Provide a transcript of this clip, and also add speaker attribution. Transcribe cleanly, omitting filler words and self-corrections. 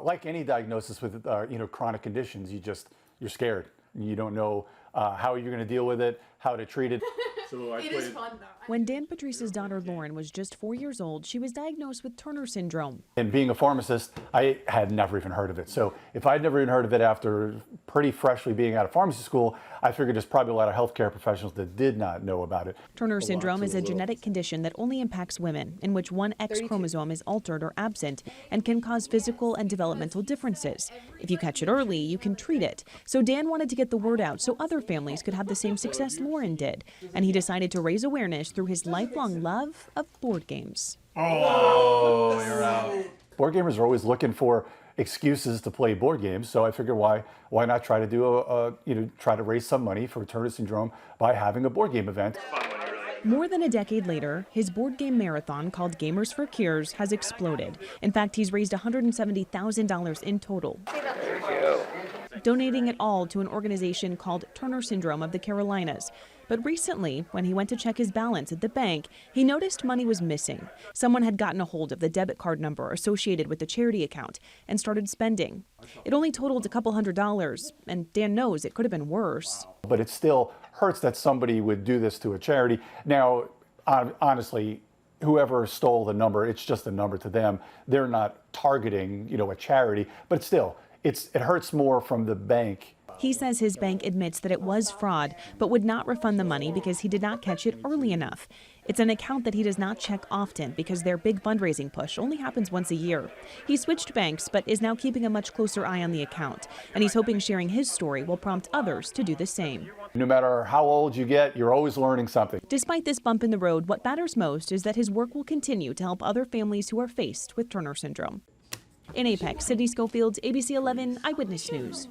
Speaker 1: like any diagnosis with chronic conditions, you're scared. You don't know how you're going to deal with it, how to treat it. So
Speaker 2: it is fun though.
Speaker 3: When Dan Patriss's daughter Lauren was just 4 years old, she was diagnosed with Turner syndrome.
Speaker 1: And being a pharmacist, I had never even heard of it. So if I'd never even heard of it after pretty freshly being out of pharmacy school, I figured there's probably a lot of healthcare professionals that did not know about it.
Speaker 3: Turner syndrome is a genetic condition that only impacts women, in which one X chromosome is altered or absent and can cause physical and developmental differences. If you catch it early, you can treat it. So Dan wanted to get the word out so other families could have the same success Lauren did. And he decided to raise awareness through his lifelong love of board games.
Speaker 1: Oh, you're out. Board gamers are always looking for excuses to play board games, so I figured why not try to do try to raise some money for Turner syndrome by having a board game event.
Speaker 3: More than a decade later, his board game marathon called Gamers for Cures has exploded. In fact, he's raised $170,000 in total, donating it all to an organization called Turner Syndrome of the Carolinas. But recently, when he went to check his balance at the bank, he noticed money was missing. Someone had gotten a hold of the debit card number associated with the charity account and started spending. It only totaled a couple $100, and Dan knows it could have been worse.
Speaker 1: But it still hurts that somebody would do this to a charity. Now, honestly, whoever stole the number, it's just a number to them. They're not targeting, a charity, but still, it hurts more from the bank.
Speaker 3: He says his bank admits that it was fraud, but would not refund the money because he did not catch it early enough. It's an account that he does not check often because their big fundraising push only happens once a year. He switched banks, but is now keeping a much closer eye on the account. And he's hoping sharing his story will prompt others to do the same.
Speaker 1: No matter how old you get, you're always learning something.
Speaker 3: Despite this bump in the road, what matters most is that his work will continue to help other families who are faced with Turner syndrome. In Apex, Sydney Schofield's ABC 11 Eyewitness News.